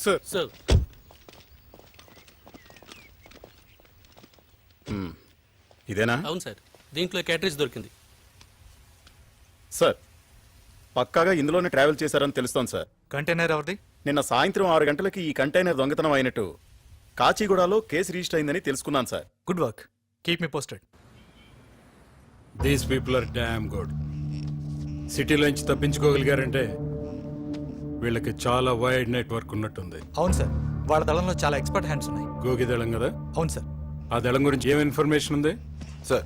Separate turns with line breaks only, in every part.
Sir
sir
ఇదేనా?
అవును sir, దీంట్లో క్యాటరేజ్ దొరికింది.
సార్ పక్కాగా ఇందులోనే ట్రావెల్ చేశారని తెలుస్తోంది సార్.
కంటైనర్ ఎవరిది?
నిన్న సాయంత్రం 6 గంటలకి ఈ కంటైనర్ దొంగతనం అయినట్టు కాచిగూడలో కేసు రిజిస్టర్ అయిందని తెలుసుకున్నాను sir.
Good work, keep me posted.
These people are damn good. సిటీలోంచి తప్పించుకోగలిగారంటే వీళ్ళకి చాలా వైడ్ నెట్వర్క్ ఉన్నట్టుంది.
అవును సార్, వాళ్ళ దళంలో చాలా ఎక్స్పర్ట్ హ్యాండ్స్ ఉన్నాయి.
గోగి దళం కదా?
అవును సార్.
ఆ దళం గురించి ఏం ఇన్ఫర్మేషన్ ఉంది?
సార్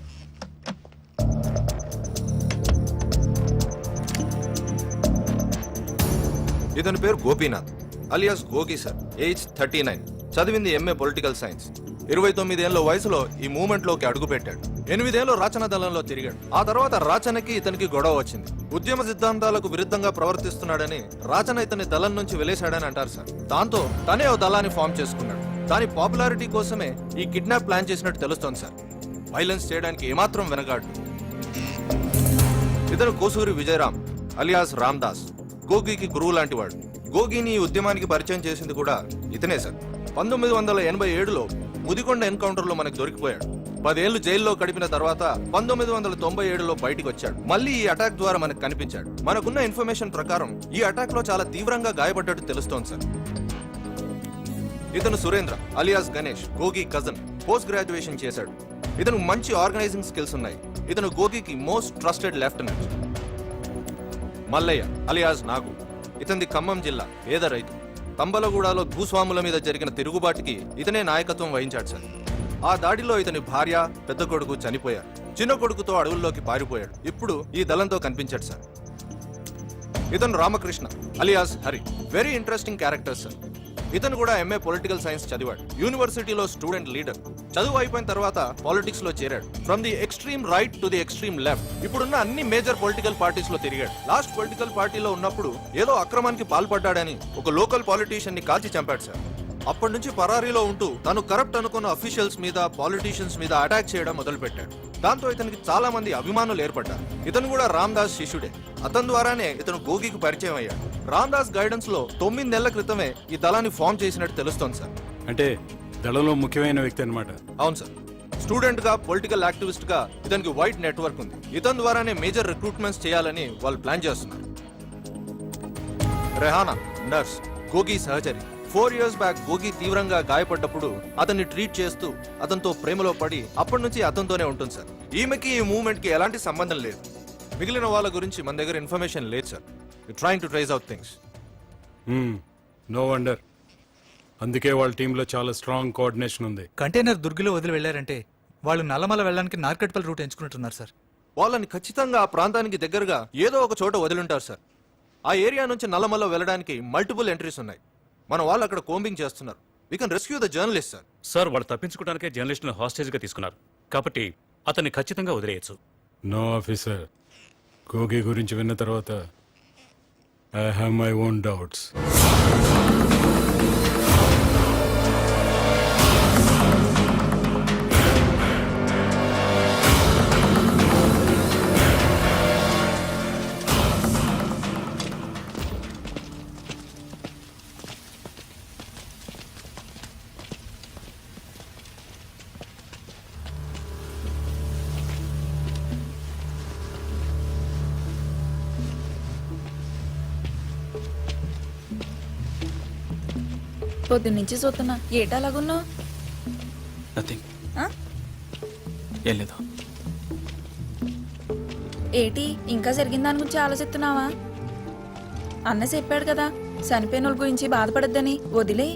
ఇతని పేరు గోపీనాథ్ అలియాస్ గోగి సార్. ఏజ్ 39, చదివింది ఎంఏ పొలిటికల్ సైన్స్. 29 ఏళ్ల వయసులో ఈ మూవ్మెంట్ లోకి అడుగు పెట్టాడు. 8 ఏళ్ళు రాచన దళంలో తిరిగాడు. ఆ తర్వాత రాచనకి ఇతనికి గొడవ వచ్చింది. ఉద్యమ సిద్ధాంతాలకు విరుద్ధంగా ప్రవర్తిస్తున్నాడని రాచన ఇతని దళం నుంచి వెలేశాడని అంటారు సార్. దాంతో తనే ఓ దళాన్ని ఫామ్ చేసుకున్నాడు. దాని పాపులారిటీ కోసమే ఈ కిడ్నాప్ ప్లాన్ చేసినట్టు తెలుస్తోంది సార్. వైలెన్స్ చేయడానికి ఏమాత్రం వెనకాడు. ఇతను కోసూరి విజయరామ్ అలియాస్ రామ్దాస్, గోగికి గురువు లాంటి వాడు. గోగిని ఈ ఉద్యమానికి పరిచయం చేసింది కూడా ఇతనే సార్. 1987లో ముదికొండ ఎన్కౌంటర్ లో మనకు దొరికిపోయాడు. 10 ఏళ్లు జైల్లో గడిపిన తర్వాత 1997లో బయటికి వచ్చాడు. మళ్ళీ ఈ అటాక్ ద్వారా మనకు కనిపించాడు. మనకున్న ఇన్ఫర్మేషన్ ప్రకారం ఈ అటాక్ లో చాలా తీవ్రంగా గాయపడ్డట్టు తెలుస్తోంది సార్. ఇతను Surendra alias Ganesh, Gogi cousin. Post graduation చేశాడు. ఇతను మంచి ఆర్గనైజింగ్ స్కిల్స్ ఉన్నాయి. ఇతను గోగికి most trusted lieutenant. Mallaiah alias Nagu, ఇతనిది ఖమ్మం జిల్లా, పేద రైతు. తంబలగూడలో భూస్వాముల మీద జరిగిన తిరుగుబాటుకి ఇతనే నాయకత్వం వహించాడు సార్. ఆ దాడిలో ఇతని భార్య, పెద్ద కొడుకు చనిపోయారు. చిన్న కొడుకుతో అడవుల్లోకి పారిపోయాడు. ఇప్పుడు ఈ దళంతో కనిపించాడు సార్. ఇతను Ramakrishna alias Hari, very interesting character sir. ఇతను కూడా ఎంఏ పొలిటికల్ సైన్స్ చదివాడు. యూనివర్సిటీలో స్టూడెంట్ లీడర్. చదువు అయిపోయిన తర్వాత పాలిటిక్స్ లో చేరాడు. From the extreme right to the extreme left. ఇప్పుడున్న అన్ని మేజర్ పొలిటికల్ పార్టీస్ లో తిరిగాడు. లాస్ట్ పొలిటికల్ పార్టీలో ఉన్నప్పుడు ఏదో అక్రమానికి పాల్పడ్డాడని ఒక లోకల్ పాలిటీషియన్ ని కాల్చి చంపాడు సార్. అప్పటి నుంచి పరారీలో ఉంటూ తను కరప్ట్ అనుకున్న అఫీషియల్స్ మీద, పాలిటీషియన్స్ మీద అటాక్ చేయడం మొదలు పెట్టాడు. దాంతో ఇతనికి చాలా మంది అభిమానులు ఏర్పడ్డారు. ఇతను కూడా రామ్దాస్ శిష్యుడే. అతని ద్వారానే ఇతను గోగికి పరిచయం అయ్యాడు. రామ్దాస్ గైడెన్స్ లో 9 నెలల క్రితమే ఈ దళాన్ని ఫామ్ చేసినట్టు తెలుస్తోంది సార్.
అంటే దళంలో ముఖ్యమైన వ్యక్తి అన్నమాట.
అవును సార్. స్టూడెంట్ గా, పొలిటికల్ యాక్టివిస్ట్ గా ఇతనికి వైడ్ నెట్వర్క్ ఉంది. ఇతని ద్వారానే మేజర్ రిక్రూట్మెంట్స్ చేయాలని వాళ్ళు ప్లాన్ చేస్తున్నారు. రెహానా నర్స్, గోగి సహచరి. 4 years బ్యాక్ గోగి తీవ్రంగా గాయపడ్డప్పుడు అతన్ని ట్రీట్ చేస్తూ అతనితో ప్రేమలో పడి అప్పటి నుంచి అతనితోనే ఉంటుంది సార్. ఈమెకి ఈ మూవ్మెంట్ కి ఎలాంటి సంబంధం లేదు. మిగిలిన వాళ్ళ గురించి మన దగ్గర ఇన్ఫర్మేషన్ లేదు sir. Trying to trace out things.
No wonder. అందుకే వాళ్ళ టీంలో చాలా స్ట్రాంగ్ కోఆర్డినేషన్ ఉంది.
కంటైనర్ దుర్గిలో వదిలి వెళ్లారంటే వాళ్ళు నల్లమల వెళ్ళడానికి నార్కట్పల్ రూట్ ఎంచుకుంటున్నారు సార్.
వాళ్ళని ఖచ్చితంగా ఆ ప్రాంతానికి దగ్గరగా ఏదో ఒక చోట వదిలింటారు సార్. ఆ ఏరియా నుంచి నల్లమల వెళ్ళడానికి మల్టిపుల్ ఎంట్రీస్ ఉన్నాయి. మన వాళ్ళు అక్కడ కోంబింగ్ చేస్తున్నారు. We can rescue the journalist sir.
Sir, వాళ్ళు తప్పించుకోవడానికే జర్నలిస్ట్ను హాస్టేజ్ గా తీసుకున్నారు కాబట్టి అతన్ని ఖచ్చితంగా వదిలేయచ్చు.
నో ఆఫీసర్, గోగి గురించి విన్న తర్వాత I have my own doubts.
పొద్దున్నుంచి చూస్తున్నా, ఏటలాగున్నావు?
నథింగ్, ఏం లేదు.
ఏటి ఇంకా జరిగిన దాని గురించి ఆలోచిస్తున్నావా? అన్న చెప్పాడు కదా చనిపోయిన వాళ్ళ గురించి బాధపడద్దని. వదిలే.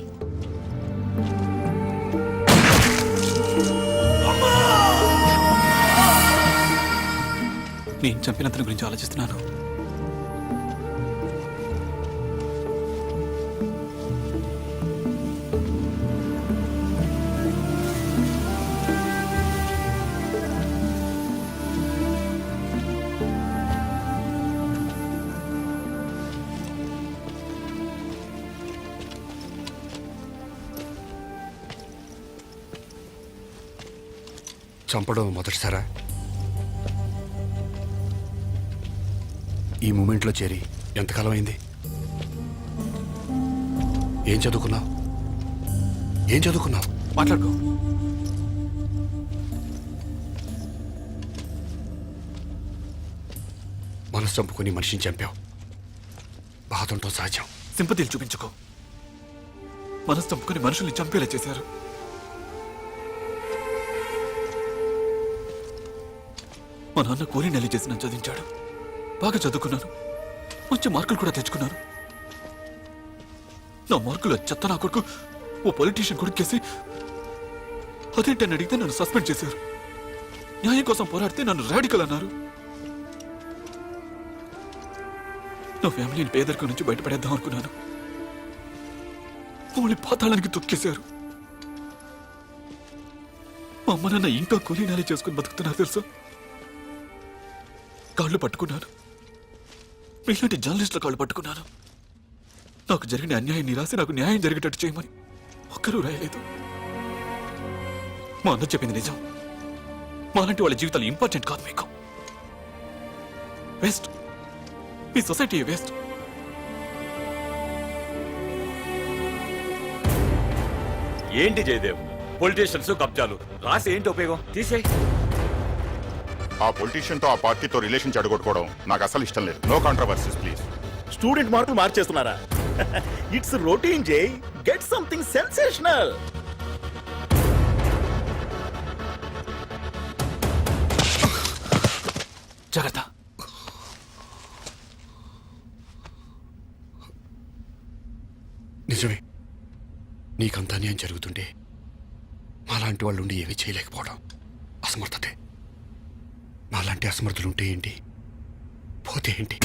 నేను చంపినంతని గురించి ఆలోచిస్తున్నాను.
చంపడం మొదటిసారా? ఈ మూమెంట్లో చేరి ఎంతకాలం అయింది? ఏం చదువుకున్నావు? ఏం చదువుకున్నావు?
మాట్లాడుకో.
మనసు చంపుకుని మనిషిని చంపావు. బాధ ఉండటం సహజం.
సింపతిలు చూపించుకో. మనసు చంపుకుని మనుషుల్ని చంపేలా చేశారు. మా నాన్న కూలీ నెల చేసి నన్ను చదివించాడు. బాగా చదువుకున్నాను, మంచి మార్కులు కూడా తెచ్చుకున్నాను. నా మార్కులు చెత్త నా కొడుకు ఓ పొలిటీషియన్ కొడుకేసి అదేంటని అడిగితే నన్ను సస్పెండ్ చేశారు. న్యాయం కోసం పోరాడితే నన్ను రాడికల్ అన్నారు. నా ఫ్యామిలీని పేదరికం నుంచి బయటపడేద్దాం అనుకున్నాను. మమ్మల్ని పాతాళానికి తొక్కేశారు. మా అమ్మ నాన్న ఇంకా కూలీనాలే చేసుకుని బతుకుతున్నారు తెలుసా. కాళ్ళు పట్టుకున్నాను, మీలాంటి జర్నలిస్టుల కాళ్ళు పట్టుకున్నాను. నాకు జరిగిన అన్యాయాన్ని రాసి నాకు న్యాయం జరిగేటట్టు చేయమని ఒక్కరూ రాయలేదు. మా అన్న చెప్పింది నిజం. మాలాంటి వాళ్ళ జీవితాలు ఇంపార్టెంట్ కాదు మీకు. వేస్ట్. మీ సొసైటీ వేస్ట్.
ఏంటి జయదేవ్, పొలిటీషియన్స్ కబ్జాలు రాసి ఏంటి ఉపయోగం? తీసేయ్.
ఆ పొలిటీషియన్ తో ఆ పార్టీతో రిలేషన్ చెడగొట్టుకోవడం నాకు అసలు ఇష్టం లేదు. No controversies please.
స్టూడెంట్ మార్కులు మార్చేస్తున్నారా? ఇట్స్ రొటీన్ జై. Get something sensational.
జాగ్రత్త.
నిజమే, నీకంత అన్యాయం జరుగుతుంటే మాలాంటి వాళ్ళు ఉండి ఏమీ చేయలేకపోవడం అసమర్థతే. మాలాంటి అసమర్థులుంటే ఏంటి, పోతే ఏంటి?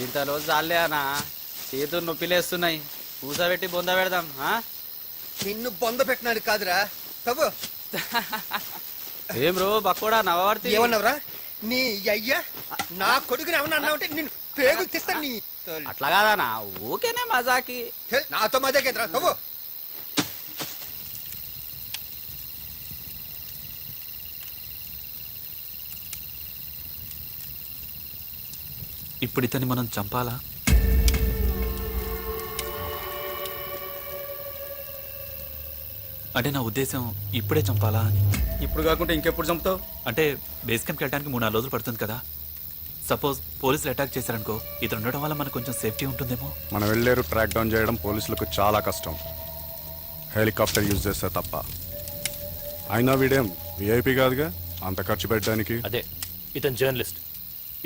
ఇంత రోజు చాలే అన్న, చేతులు నొప్పిలేస్తున్నాయి. కూసబెట్టి బొంద పెడదాం.
నిన్ను బొంద పెట్టినాడు కాదురా తవ్వు.
ఏం రో బక్కోడా నవ్వబడితే
ఏమన్నావురా? నీ అయ్యా నా కొడుకుని ఏమన్నా అన్నావంటే నిన్ను పేగులు తీస్తాను. నీ
అట్లా కాదన్నా, ఊకేనే మజాకి.
నాతో మజాకేంద్రా తవ్వు.
ఇప్పుడు ఇతన్ని మనం చంపాలా? అంటే నా ఉద్దేశం ఇప్పుడే చంపాలా అని.
ఇప్పుడు కాకుండా ఇంకెప్పుడు చంపుతావు?
అంటే బేస్ క్యాంప్కి వెళ్ళడానికి 3-4 రోజులు పడుతుంది కదా. సపోజ్ పోలీసులు అటాక్ చేశారనుకో, ఇతను ఉండడం వల్ల మనకు కొంచెం సేఫ్టీ ఉంటుందేమో.
మనం వెళ్ళేరు ట్రాక్ డౌన్ చేయడం పోలీసులకు చాలా కష్టం. హెలికాప్టర్ యూజ్ చేస్తే తప్ప. అయినా వీడేం విఐపి కాదుగా అంత ఖర్చు పెట్టడానికి.
అదే, ఇతను జర్నలిస్ట్.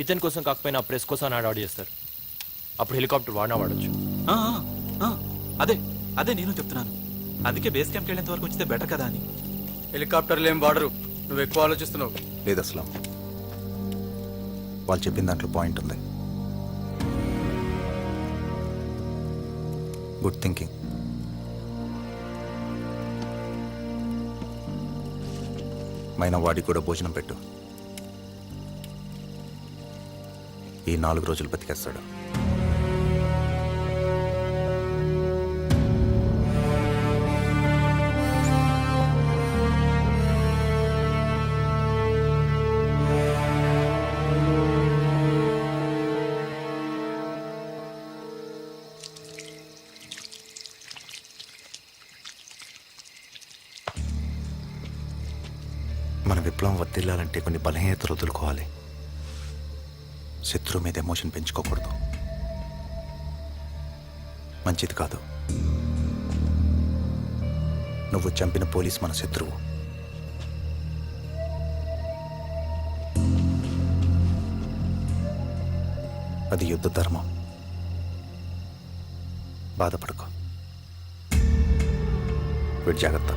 ఇతని కోసం కాకపోయినా ప్రెస్ కోసం ఆర్డర్ చేస్తారు. అప్పుడు హెలికాప్టర్ వాడినా వాడచ్చు.
ఆ, ఆ, అదే అదే నేను చెప్తున్నాను. అందుకే బేస్ క్యాంప్కి వెళ్ళేంత వరకు వచ్చితే బెటర్ కదా అని.
హెలికాప్టర్లు ఏం వాడరు, నువ్వు ఎక్కువ ఆలోచిస్తున్నావు.
లేదు అసలు వాళ్ళు చెప్పిన దాంట్లో పాయింట్ ఉంది. Good thinking. మైనా వాడికి కూడా భోజనం పెట్టు. ఈ 4 రోజులు బతికేస్తాడు. మన విప్లవం వర్తిల్లాలంటే కొన్ని బలహీనతలు వదులుకోవాలి. శత్రువు మీద ఎమోషన్ పెంచుకోకూడదు. మంచిది కాదు. నువ్వు చంపిన పోలీస్ మన శత్రువు. అది యుద్ధ ధర్మం. బాధపడకు. వీడి జాగ్రత్త.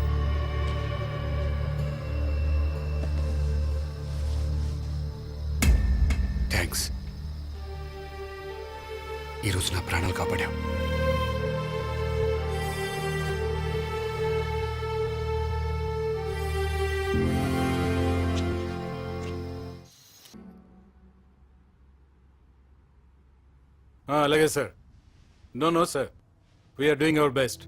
థ్యాంక్స్. ఈరోజు నా ప్రాణాలు కాపాడావు.
అలాగే sir. No sir, we're doing our best.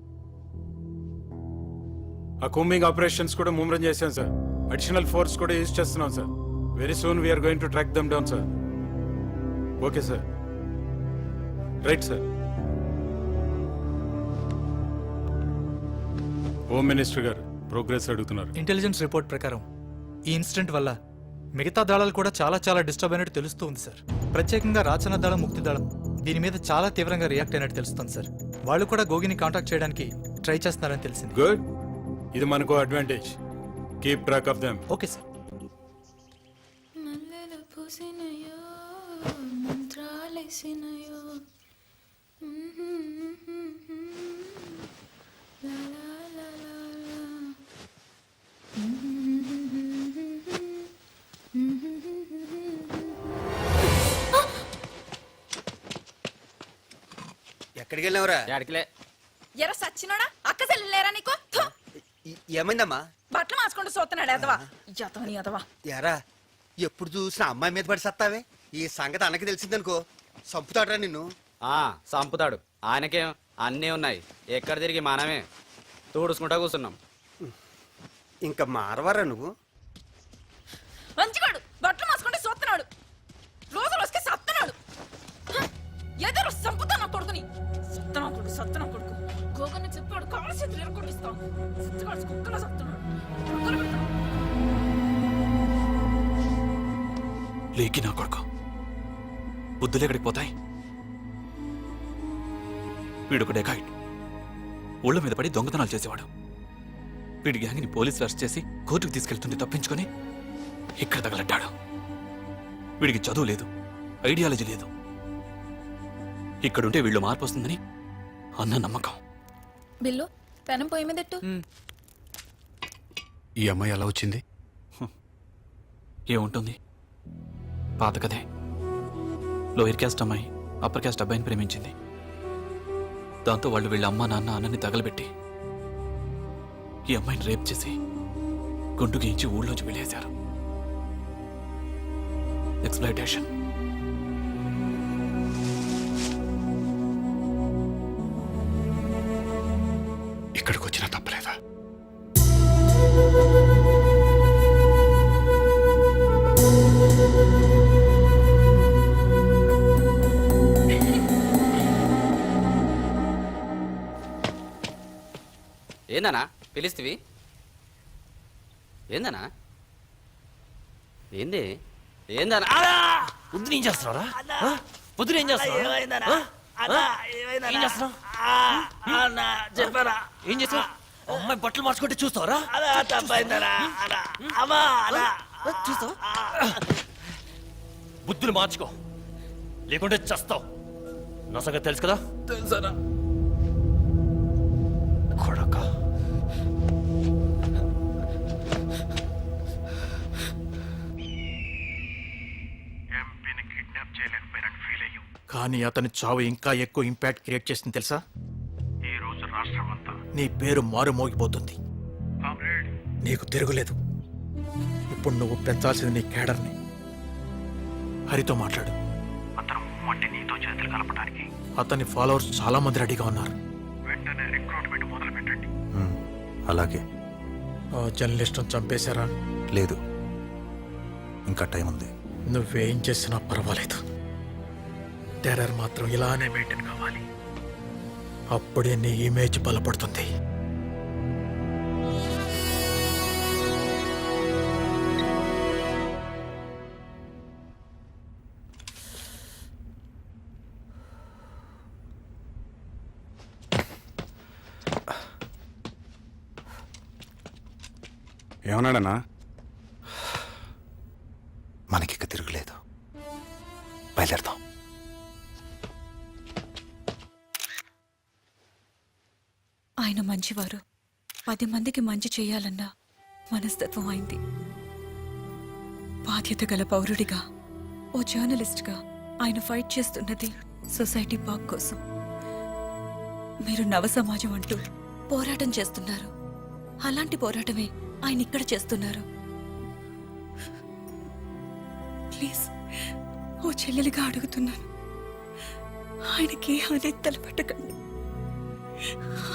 ఆ కూంబింగ్ ఆపరేషన్స్ కూడా ముమ్మరం చేశాం సార్. అడిషనల్ ఫోర్స్ కూడా యూజ్ చేస్తున్నాం sir. Very soon we're going to track them down sir. Okay sir, right sir. Home minister గారు ప్రోగ్రెస్ అడుగుతున్నారు.
ఇంటెలిజెన్స్ రిపోర్ట్ ప్రకారం ఈ ఇన్సిడెంట్ వల్ల మిగతా దళాలు కూడా చాలా డిస్టర్బ్ అయినట్టు తెలుస్తూ ఉంది సార్. ప్రత్యేకంగా రాచన దళం, ముక్తి దళం దీని మీద చాలా తీవ్రంగా రియాక్ట్ అయినట్టు తెలుస్తుంది సార్. వాళ్ళు కూడా గోగిని కాంటాక్ట్ చేయడానికి ట్రై చేస్తున్నారని తెలిసింది.
గుడ్, ఇది మనకు advantage. Keep track of them.
Okay sir.
ఎక్కడికి వెళ్ళావురా?
యాడికిలే.
ఎరా సచ్చినోడా, అక్క చెల్లెలేరా నీకు? థు!
ఏమైందమ్మా?
బట్టలు మార్చుకుంటూ చూస్తున్నాడు ఎదవా. ఎదవని ఎదవా.
ఎరా ఎప్పుడు చూసినా అమ్మాయి మీద పడి సత్తావే. ఈ సంగతి అన్నకి తెలిసిందనుకో సంపుతాడరా నిన్ను.
సంపుతాడు. ఆయనకేం అన్నీ ఉన్నాయి. ఎక్కడ తిరిగి మనమే తూడుచుకుంటా కూర్చున్నాం.
ఇంకా మారవారా నువ్వు?
మంచిగాడు బట్టలు మార్చుకుంటూ చూస్తున్నాడు. రోజులు వస్తే సత్తున్నాడు. ఎదురు సంపుతా నా కొడుకుని. సత్తనా కొడుకు గోగని చెప్పాడు. కాలు చేతులు ఎరగొట్టిస్తాం. సత్తుగాడు కుక్కలా సత్తున్నాడు.
లేకి నా కొడుకు బుద్ధులు ఎక్కడికి పోతాయి? వీడొక డెకాయిట్. ఊళ్ళ మీద పడి దొంగతనాలు చేసేవాడు. వీడి గ్యాంగ్ని పోలీసులు అరెస్ట్ చేసి కోర్టుకు తీసుకెళ్తుంటే తప్పించుకొని ఇక్కడ తగలడ్డాడు. వీడికి చదువు లేదు, ఐడియాలజీ లేదు. ఇక్కడుంటే వీళ్ళు మార్పు వస్తుందని అన్న నమ్మకం.
బిల్లు పెనం పొయ్యి మీద పెట్టు.
ఈ అమ్మాయి ఎలా వచ్చింది?
ఏముంటుంది, పాత కదే. లోయర్ క్యాస్ట్ అమ్మాయి అప్పర్ క్యాస్ట్ అబ్బాయిని ప్రేమించింది. దాంతో వాళ్ళు వీళ్ళ అమ్మ నాన్న అన్నని తగలబెట్టి ఈ అమ్మాయిని రేప్ చేసి గుండు గీయించి ఊళ్ళోంచి వెళ్ళేశారు. ఎక్స్‌ప్లాయిటేషన్.
ఇక్కడికి వచ్చినా తప్పలేదా?
ఏందనా పిలిస్తీవి? ఏందనా? ఏంది? ఏందనా?
పొద్దున ఏం చేస్తున్నారా? పొద్దున ఏం చేస్తున్నావు? ఏం చేస్తావు? అమ్మాయి బట్టలు మార్చుకుంటే చూస్తావరా? చూస్తావు? బుద్ధులు మార్చుకో, లేకుంటే చస్తావు. నా సంగతి తెలుసు కదా? తెలుసా కొడక.
కానీ అతని చావు ఇంకా ఎక్కువ ఇంపాక్ట్ క్రియేట్ చేసింది తెలుసా? నీ పేరు మారు మోగిపోతుంది. నీకు తిరుగులేదు. ఇప్పుడు నువ్వు పెంచాల్సింది నీ కేడర్ని. హరితో మాట్లాడు. అతని ఫాలోవర్స్ చాలా మంది రెడీగా ఉన్నారు.
అలాగే.
ఆ జర్నలిస్ట్ను చంపేశారా?
లేదు, ఇంకా టైం ఉంది.
నువ్వేం చేసినా పర్వాలేదు. టెర్రర్ మాత్రం ఇలానే మెయింటైన్ కావాలి. అప్పుడే నీ ఇమేజ్ బలపడుతుంది.
ఏమన్నాడన్నా?
మనకిక తిరుగులేదు, బయలుదేరదాం.
ఆయన మంచివారు. 10 మందికి మంచి చేయాలన్న మనస్తత్వం అయింది. బాధ్యత గల పౌరుడిగా, ఓ జర్నలిస్ట్గా ఆయన ఫైట్ చేస్తున్నది సొసైటీ బాగ్ కోసం. మీరు నవ సమాజం అంటూ పోరాటం చేస్తున్నారు. అలాంటి పోరాటమే ఆయన ఇక్కడ చేస్తున్నారు. ప్లీజ్, ఓ చెల్లెలిగా అడుగుతున్నాను, ఆయనకి హాని తలపెట్టకండి.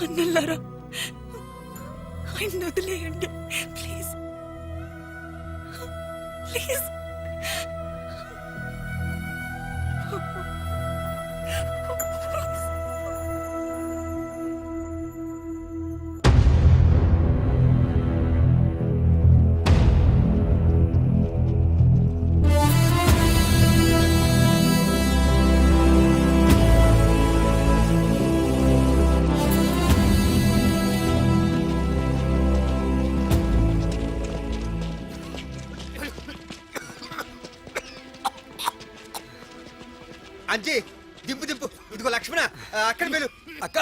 అన్నల్లారా, ఆయన వదిలేయండి ప్లీజ్ ప్లీజ్.
అంజీ దింపు దింపు. ఇదిగో లక్ష్మణ, అక్కడ వెళ్ళు.
అక్క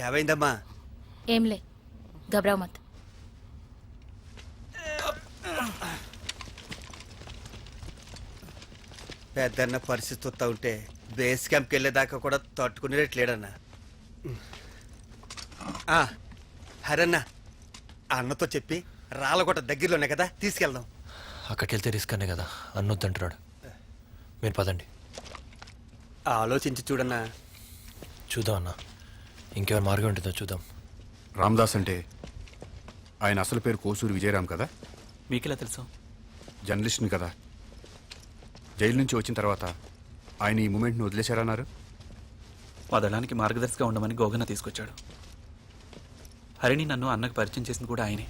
ఏమైందమ్మా?
ఏంలే, గబరావ్ మత్.
పెద్దన్న పరిస్థితి వస్తా ఉంటే బేస్ క్యాంప్కి వెళ్ళేదాకా కూడా తట్టుకునేట్లేడన్నా. హరన్న, అన్నతో చెప్పి రాళ్ళగొట్ట దగ్గరలోనే కదా, తీసుకెళ్దాం.
అక్కడికి వెళ్తే రిస్క్ అనే కదా అన్నొద్దంటున్నాడు. మీరు పదండి.
ఆలోచించి చూడన్నా.
చూద్దాం అన్న, ఇంకేమైనా మార్గం ఉంటుందో చూద్దాం.
రామ్దాస్ అంటే ఆయన అసలు పేరు కోసూరి విజయరామ్ కదా?
మీకెలా తెలుసు?
జర్నలిస్ట్ని కదా. జైలు నుంచి వచ్చిన తర్వాత ఆయన ఈ మూమెంట్ని వదిలేశారన్నారు.
మా దళానికి మార్గదర్శిగా ఉండమని గోగన్న తీసుకొచ్చాడు. హరిని నన్ను అన్నకు పరిచయం చేసింది కూడా ఆయనే.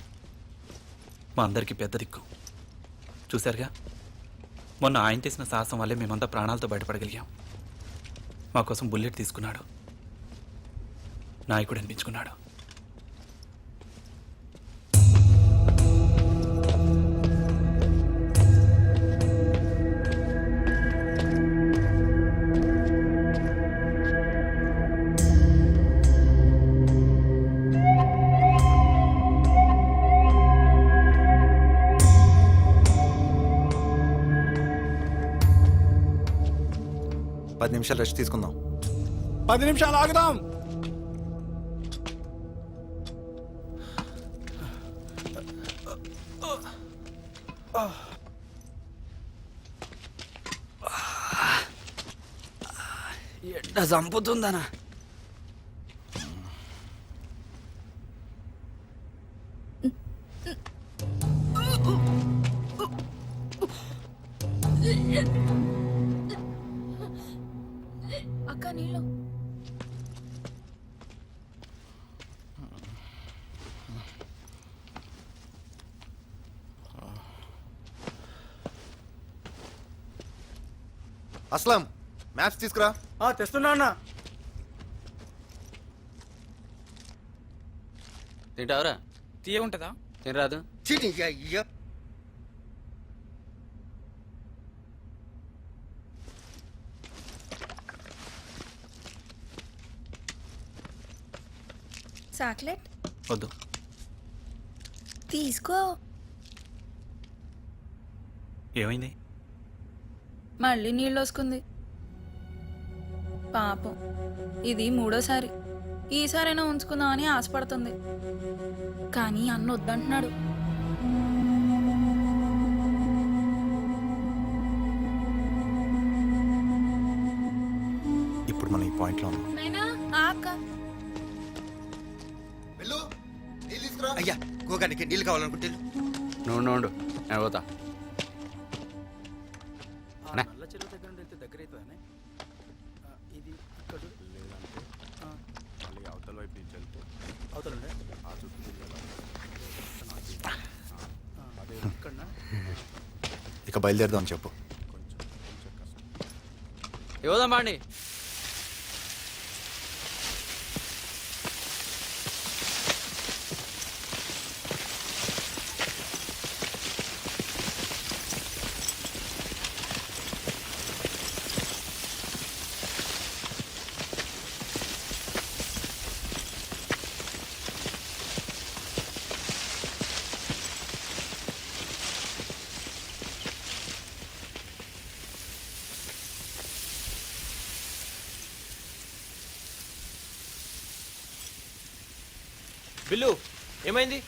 మా అందరికీ పెద్ద దిక్కు. చూశారుగా, మొన్న ఆయన చేసిన సాహసం వల్లే మేమంతా ప్రాణాలతో బయటపడగలిగాం. మా కోసం బుల్లెట్ తీసుకున్నాడు, నాయకుడు అనిపించుకున్నాడు.
పది నిమిషాలు రెస్ట్ తీసుకుందాం.
10 నిమిషాలు ఆగుదాం.
ఎండ చంపుతుందనా?
అక్క నీళ్ళు.
అస్లాం, మ్యాప్స్ తీసుకురా.
తెస్తున్నా అన్న. తింటావరా? తీయ ఉంటుందా? తినరాదు.
చీటీ అయ్యో.
చాక్లెట్
వద్దు.
తీసుకో.
ఏమైంది?
మళ్ళీ నీళ్ళు వస్తుంది. పాపం, ఇది 3వ సారి. ఈసారైనా ఉంచుకుందాం అని ఆశపడుతుంది, కానీ అన్న వద్దంటున్నాడు.
ఇప్పుడు మనం ఈ పాయింట్లో ఉన్నాం.
అక్క
అయ్యా, గోగానికి నీళ్ళు కావాలనుకుంటే
నువ్వు నుండు, నేను పోతా.
నల్ల చెరువు దగ్గర నుండి వెళ్తే దగ్గర అవుతుందనే. ఇది ఇక్కడ
మళ్ళీ అవతల వైపు నుంచి వెళ్తే
అవుతుండే
ఆ చుట్టూ తిరగాలి.
అదే ఇక్కడ
ఇక బయలుదేరదాం చెప్పు.
ఇవ్వదాం బాండి.
బిల్లు ఏమైంది?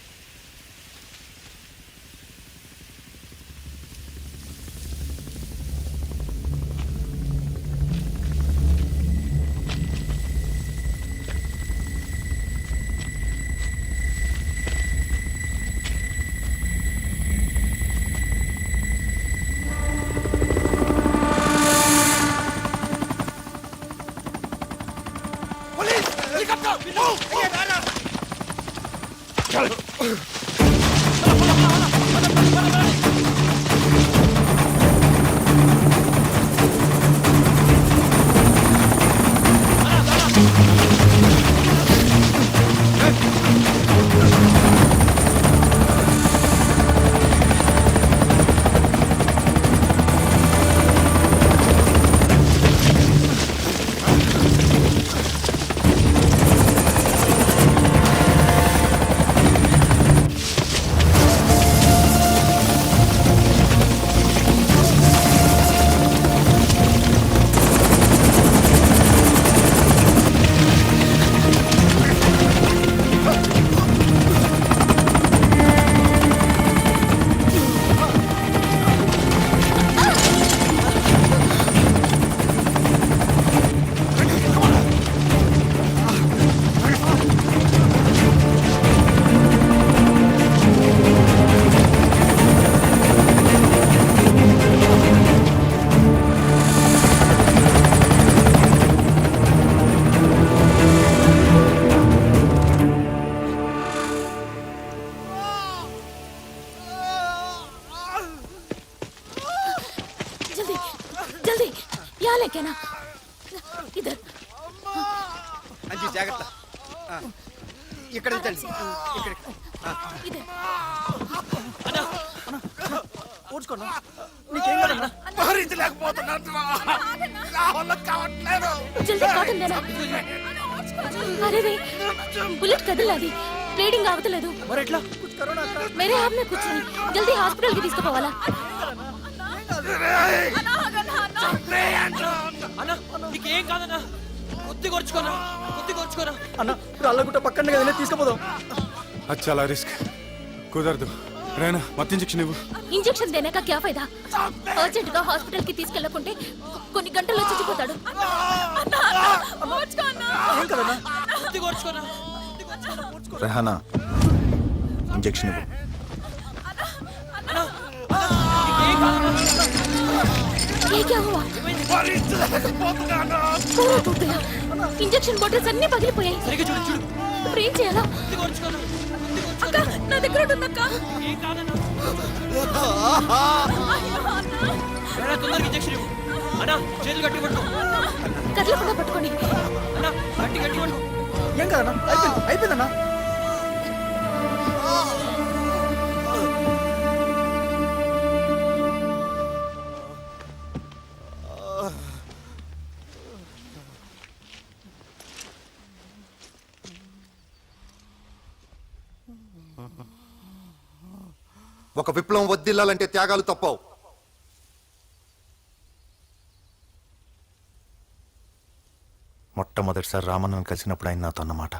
जल्दी जल्दी यहाँ लेके ना इधर
అంజీ జాగ్రత్త. ఇక్కడ ఉంచండి. ఇక్కడ
इधर
ఊడ్చుకోండి.
जल्दी కాటన్ देना अरे रे बुलेट కదలాది బ్లీడింగ్ అవతలేదు
మరి ఎట్లా?
मेरे हाथ में कुछ नहीं जल्दी हॉस्पिटल की తీసుకుపోవాలా
అన్నా నీకేం కాదన్నా, కొద్ది కొరుచుకోనా, కొద్ది కొరుచుకోనా.
అన్న రాళ్ళగుట్ట పక్కన కదా తీసుకుపోదాం.
అది చాలా రిస్క్, కుదరదు. రేనా మత్తు ఇంజెక్షన్ ఇవ్వు.
ఇంజెక్షన్ देने का क्या फायदा अर्जेंट గా హాస్పిటల్ కి తీసుకెళ్ళకుంటే కొన్ని గంటల్లో చచ్చిపోతాడు
కొద్ది కొరుచుకోనా.
రెహానా ఇంజెక్షన్ ఇవ్వు.
ये क्या हुआ पूरा टूट गया इंजेक्शन बॉटल्स అన్ని పగిలిపోయాయి
సరిగ్గా చూడు చూడు.
ఇప్పుడు ఏం చేయాలా
కొద్ది కొరుచుకోనా.
అక్క నా దగ్గర ఉంటుందక్క
ఏం కాదన్నా. రేనా తొందరగా ఇంజెక్షన్ ఇవ్వు. అన్నా చేతులు గట్టి పట్టు.
కదలకుండా పట్టుకోండి
అన్నా గట్టి గట్టి పట్టు.
ఏం కదన్నా, అయిపోయిందన్నా. ఒక విప్లవం వద్దిల్లాలంటే త్యాగాలు తప్పవు. మొట్టమొదటిసారి రామన్నను కలిసినప్పుడు ఆయన నాతో అన్నమాట,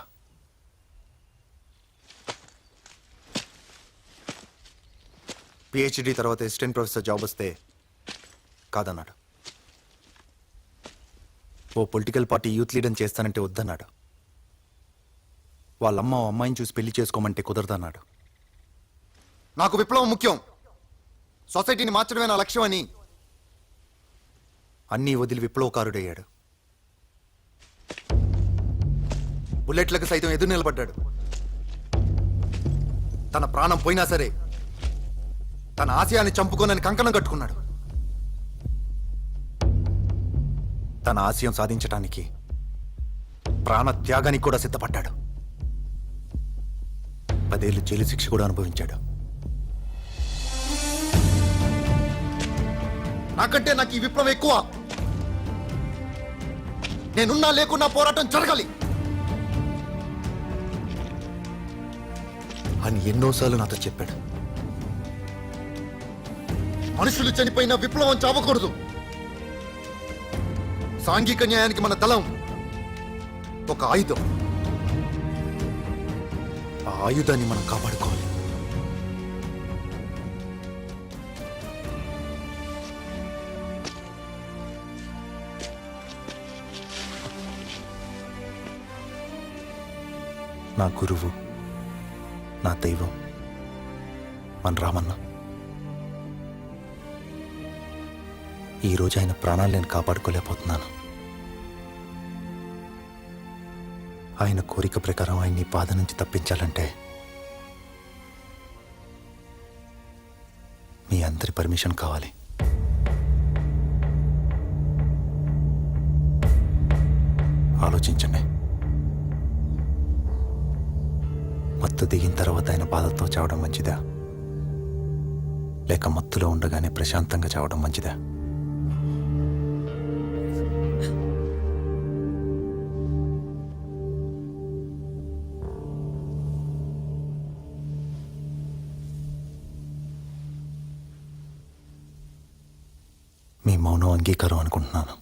పిహెచ్డి తర్వాత అసిస్టెంట్ ప్రొఫెసర్ జాబ్ వస్తే కాదన్నాడు. ఓ పొలిటికల్ పార్టీ యూత్ లీడర్ చేస్తానంటే వద్దన్నాడు. వాళ్ళమ్మ ఓ అమ్మాయిని చూసి పెళ్లి చేసుకోమంటే కుదరదన్నాడు. నాకు విప్లవం ముఖ్యం, సొసైటీని మార్చడమే నా లక్ష్యం అని అన్నీ వదిలి విప్లవకారుడయ్యాడు. బుల్లెట్లకు సైతం ఎదురు నిలబడ్డాడు. తన ప్రాణం పోయినా సరే తన ఆశయాన్ని చంపుకోనని కంకణం కట్టుకున్నాడు. తన ఆశయం సాధించటానికి ప్రాణ త్యాగానికి కూడా సిద్ధపడ్డాడు. 10 ఏళ్ళు జైలు శిక్ష కూడా అనుభవించాడు. నాకంటే నాకు ఈ విప్లవం ఎక్కువ. నేనున్నా లేకున్నా పోరాటం జరగాలి అని ఎన్నోసార్లు నాతో చెప్పాడు. మనుషులు చనిపోయిన విప్లవం చావకూడదు. సాంఘిక న్యాయానికి మన దళం ఒక ఆయుధం. ఆ ఆయుధాన్ని మనం కాపాడుకోవాలి. నా గురువు, నా దైవం మన రామన్న. ఈరోజు ఆయన ప్రాణాలు నేను కాపాడుకోలేకపోతున్నాను. ఆయన కోరిక ప్రకారం ఆయన్ని బాధ నుంచి తప్పించాలంటే మీ అందరి పర్మిషన్ కావాలి. ఆలోచించండి. మత్తు దిగిన తర్వాత ఆయన బాధతో చావడం మంచిదా, లేక మత్తులో ఉండగానే ప్రశాంతంగా చావడం మంచిదా? మీ మౌనం అంగీకారం అనుకుంటున్నాను.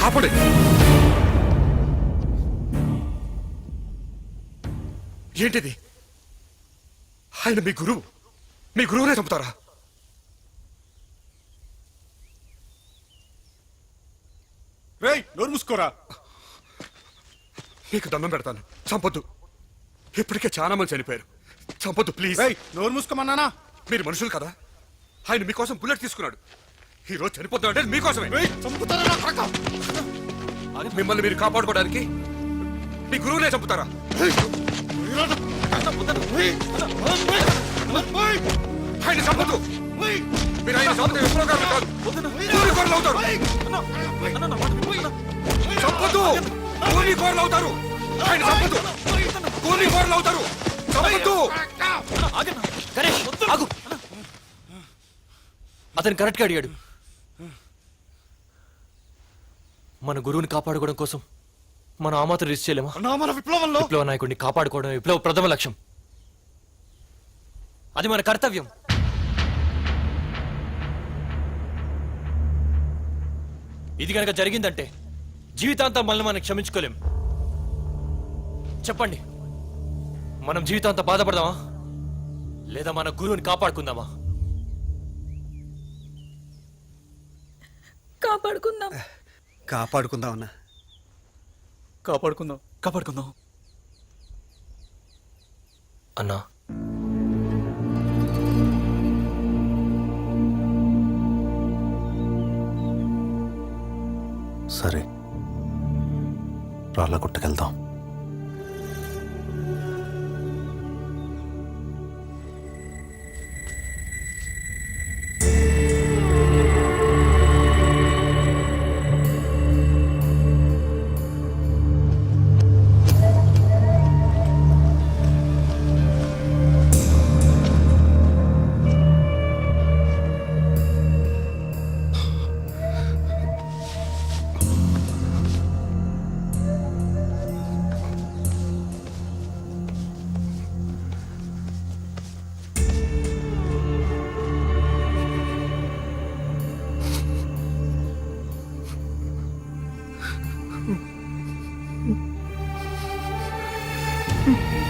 ఆపండి. ఏంటిది? ఆయన మీ గురువు, మీ గురువునే చంపుతారా? రేయ్, నోరు మూసుకోరా. మీకు దండం పెడతాను, చంపొద్దు. ఇప్పటికే చాలా మంది చనిపోయారు. చంపొద్దు ప్లీజ్. నోరు మూసుకోమన్నానా? మీరు మనుషులు కదా. ఆయన మీకోసం బుల్లెట్ తీసుకున్నాడు. ఈ రోజు చనిపోతాడంటే మీకోసమే. మిమ్మల్ని మీరు కాపాడుకోవడానికి మీ గురువునే చంపుతారా? ఆయన చంపదు. మీరు ఆయన చంపితే విప్లవకారులు కాదు, కూలికోరలు అవుతారు. చంపదు, కూలికోరలు అవుతారు. ఆయన చంపదు, కూలికోరలు అవుతారు. చంపదు.
గణేష్ ఆగు. అతను కరెక్ట్గా అడిగాడు. మన గురువుని కాపాడుకోవడం కోసం మనం ఆ మాత్రం రిస్క్ చేయలేమా?
మన విప్లవంలో
విప్లవ నాయకుడిని కాపాడుకోవడం విప్లవ ప్రథమ లక్ష్యం. అది మన కర్తవ్యం. ఇది కనుక జరిగిందంటే జీవితాంతం మనల్ని మనం క్షమించుకోలేం. చెప్పండి, మనం జీవితాంతం బాధపడదామా లేదా మన గురువుని కాపాడుకుందామా?
కాపాడుకుందాం.
కాపాడుకుందాం అన్నా.
కాపాడుకుందాం, కాపాడుకుందాం.
అన్నా,
సరే, రాళ్ళ గుట్టకెళ్దాం.
Mm-hmm.